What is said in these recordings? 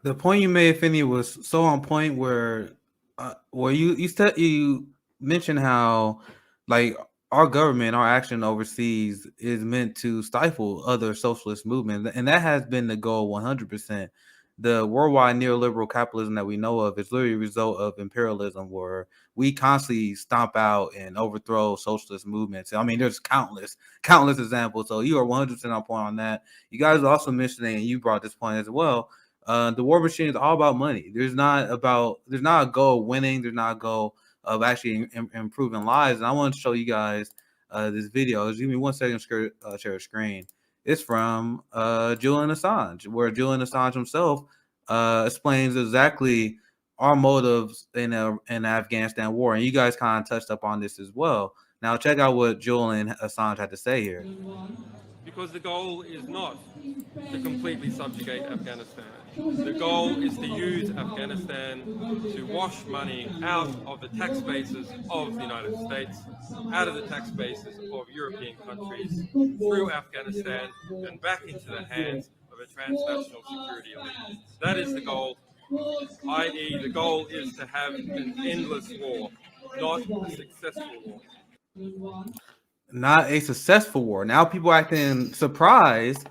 The point you made, Finney, was so on point. Where you mentioned how, like, our government, our action overseas is meant to stifle other socialist movements, and that has been the goal 100%. The worldwide neoliberal capitalism that we know of is literally a result of imperialism, where we constantly stomp out and overthrow socialist movements. I mean, there's countless examples. So you are 100% on point on that. You guys are also mentioning, and you brought this point as well, the war machine is all about money. There's not a goal of winning. There's not a goal of actually improving lives. And I want to show you guys this video. Just give me 1 second to share a screen. It's from Julian Assange, where Julian Assange himself explains exactly our motives in the Afghanistan war. And you guys kind of touched up on this as well. Now check out what Julian Assange had to say here. Because the goal is not to completely subjugate Afghanistan. The goal is to use Afghanistan to wash money out of the tax bases of the United States, out of the tax bases of European countries, through Afghanistan, and back into the hands of a transnational security elite. That is the goal, i.e., the goal is to have an endless war, not a successful war. Not a successful war. Now people acting surprised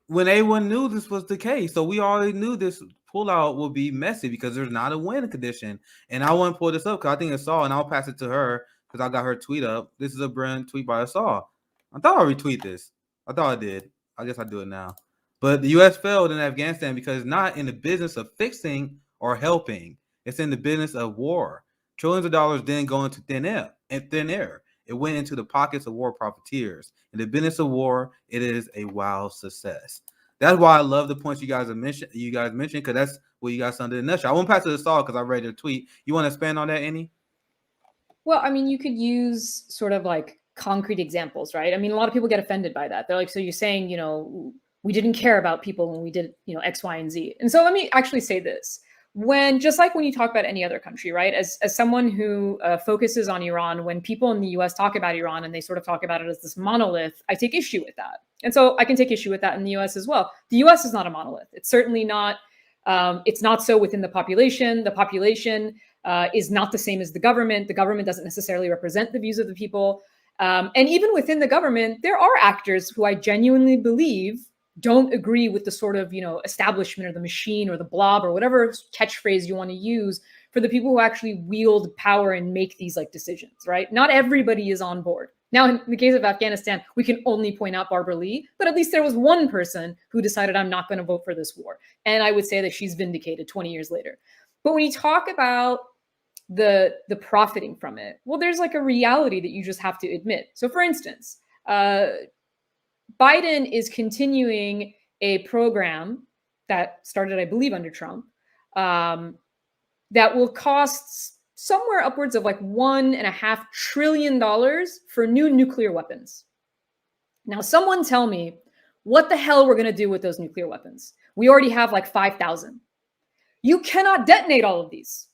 when everyone knew this was the case. So we already knew this pullout would be messy because there's not a win condition. And I want to pull this up because I think it's Saul, and I'll pass it to her because I got her tweet up. This is a brand tweet by Saul. I thought I retweet this. I thought I did. I guess I do it now. But the U.S. failed in Afghanistan because it's not in the business of fixing or helping. It's in the business of war. Trillions of dollars didn't go into thin air. It went into the pockets of war profiteers. In the business of war, it is a wild success. That's why I love the points you guys mentioned. Because that's what you guys under the nutshell. I won't pass it to Saul because I read your tweet. You want to expand on that, Annie? Well, I mean, you could use sort of like concrete examples, right? I mean, a lot of people get offended by that. They're like, so you're saying, we didn't care about people when we did, X, Y, and Z. And so let me actually say this. Just like when you talk about any other country, right? As someone who focuses on Iran, when people in the US talk about Iran and they sort of talk about it as this monolith, I take issue with that. And so I can take issue with that in the US as well. The US is not a monolith. It's certainly not. It's not so within the population. The population is not the same as the government. The government doesn't necessarily represent the views of the people. And even within the government, there are actors who I genuinely believe don't agree with the sort of, establishment or the machine or the blob or whatever catchphrase you want to use for the people who actually wield power and make these like decisions, right? Not everybody is on board. Now, in the case of Afghanistan, we can only point out Barbara Lee, but at least there was one person who decided I'm not going to vote for this war. And I would say that she's vindicated 20 years later. But when you talk about the profiting from it, well, there's like a reality that you just have to admit. So for instance, Biden is continuing a program that started, I believe, under Trump, that will cost somewhere upwards of like $1.5 trillion for new nuclear weapons. Now, someone tell me what the hell we're going to do with those nuclear weapons. We already have like 5,000. You cannot detonate all of these.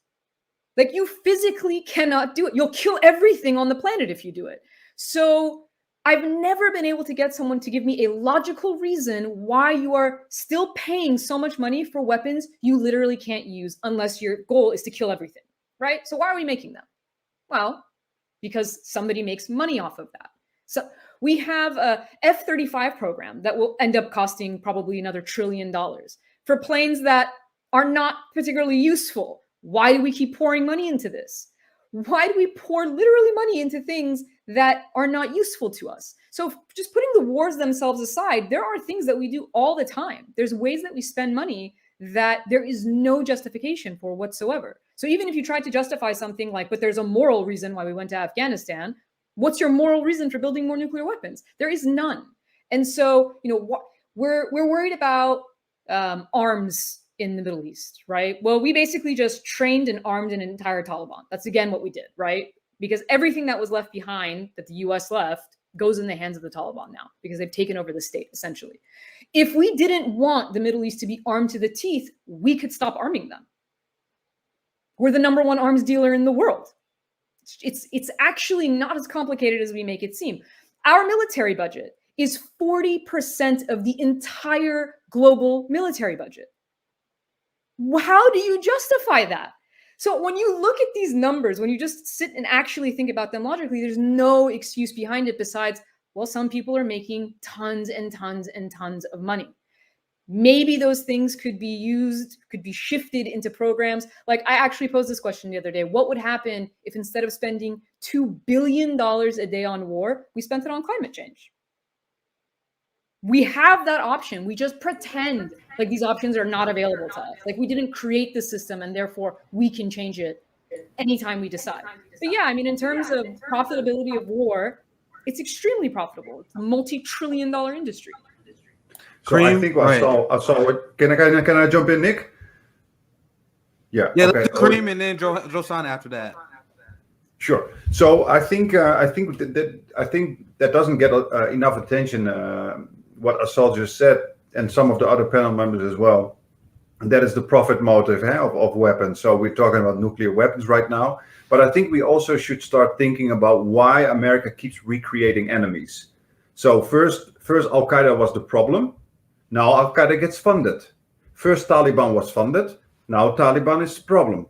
Like, you physically cannot do it. You'll kill everything on the planet if you do it. So I've never been able to get someone to give me a logical reason why you are still paying so much money for weapons you literally can't use unless your goal is to kill everything, right? So why are we making them? Well, because somebody makes money off of that. So we have a F-35 program that will end up costing probably another $1 trillion for planes that are not particularly useful. Why do we keep pouring money into this? Why do we pour literally money into things that are not useful to us? So just putting the wars themselves aside, there are things that we do all the time. There's ways that we spend money that there is no justification for whatsoever. So even if you try to justify something like, but there's a moral reason why we went to Afghanistan, what's your moral reason for building more nuclear weapons? There is none. And so, we're worried about arms in the Middle East, right? Well, we basically just trained and armed an entire Taliban. That's again what we did, right? Because everything that was left behind that the US left goes in the hands of the Taliban now because they've taken over the state, essentially. If we didn't want the Middle East to be armed to the teeth, we could stop arming them. We're the number one arms dealer in the world. It's actually not as complicated as we make it seem. Our military budget is 40% of the entire global military budget. How do you justify that? So when you look at these numbers, when you just sit and actually think about them logically, there's no excuse behind it besides, well, some people are making tons and tons and tons of money. Maybe those things could be used, could be shifted into programs. Like I actually posed this question the other day. What would happen if instead of spending $2 billion a day on war, we spent it on climate change? We have that option. We just pretend like these options are not available to us. Like we didn't create the system and therefore we can change it anytime we decide. But yeah, I mean, in terms of profitability of war, it's extremely profitable. It's a multi-trillion-dollar industry. So I think I saw. Can I jump in, Nick? Yeah. Yeah. Okay. Karim and then Josanna after that. Sure. So I think that doesn't get enough attention. What Assal just said, and some of the other panel members as well. And that is the profit motive of weapons. So we're talking about nuclear weapons right now, but I think we also should start thinking about why America keeps recreating enemies. So first Al Qaeda was the problem. Now Al Qaeda gets funded. First Taliban was funded. Now Taliban is the problem.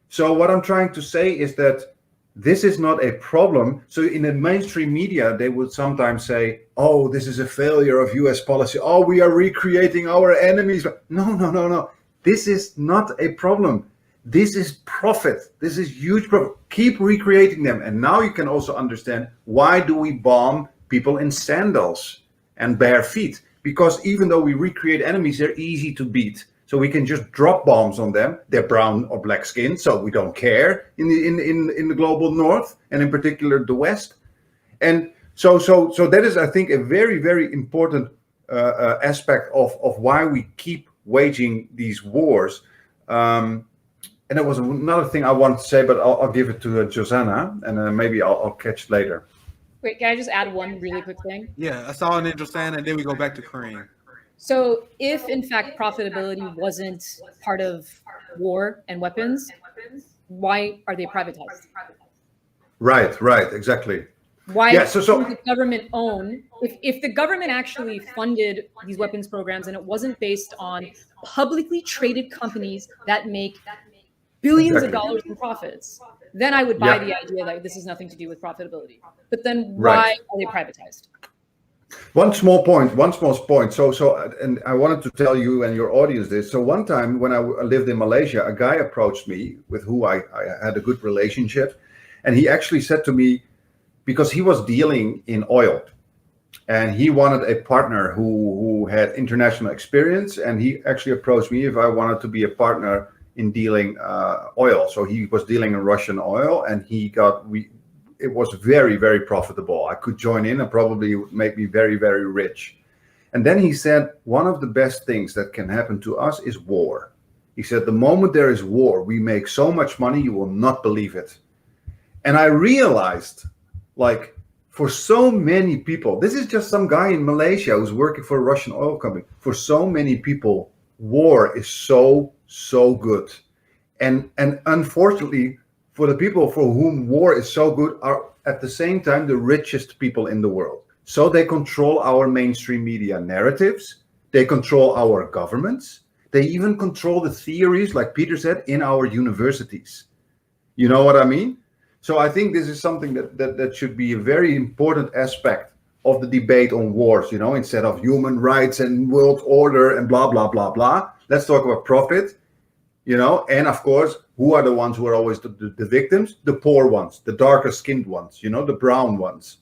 So what I'm trying to say is that this is not a problem. So in the mainstream media, they would sometimes say, oh, this is a failure of US policy. Oh, we are recreating our enemies. No. This is not a problem. This is profit. This is huge profit. Keep recreating them. And now you can also understand why do we bomb people in sandals and bare feet? Because even though we recreate enemies, they're easy to beat. So we can just drop bombs on them. They're brown or black skin, so we don't care in the global north, and in particular the West. And so that is, I think, a very, very important aspect of why we keep waging these wars. And there was another thing I wanted to say, but I'll give it to Josanna, and maybe I'll catch later. Wait, can I just add one really quick thing? Yeah, Assal and then Josanna, and then we go back to Karim. So if in fact profitability wasn't part of war and weapons, why are they privatized? Right, exactly. Why Yeah, does the government own, if the government actually funded these weapons programs and it wasn't based on publicly traded companies that make billions of dollars in profits, then I would buy the idea that this has nothing to do with profitability. But then why are they privatized? One small point. So, and I wanted to tell you and your audience this. So one time when I lived in Malaysia, a guy approached me with who I had a good relationship. And he actually said to me, because he was dealing in oil and he wanted a partner who had international experience. And he actually approached me if I wanted to be a partner in dealing oil. So he was dealing in Russian oil, and it was very, very profitable. I could join in and probably make me very, very rich. And then he said, one of the best things that can happen to us is war. He said, the moment there is war, we make so much money, you will not believe it. And I realized, like, for so many people, this is just some guy in Malaysia who's working for a Russian oil company. For so many people, war is so good. And unfortunately, for the people for whom war is so good are at the same time the richest people in the world. So they control our mainstream media narratives. They control our governments. They even control the theories, like Peter said, in our universities. You know what I mean? So I think this is something that should be a very important aspect of the debate on wars, instead of human rights and world order and blah, blah, blah, blah. Let's talk about profit, and of course, who are the ones who are always the victims? The poor ones, the darker skinned ones, the brown ones.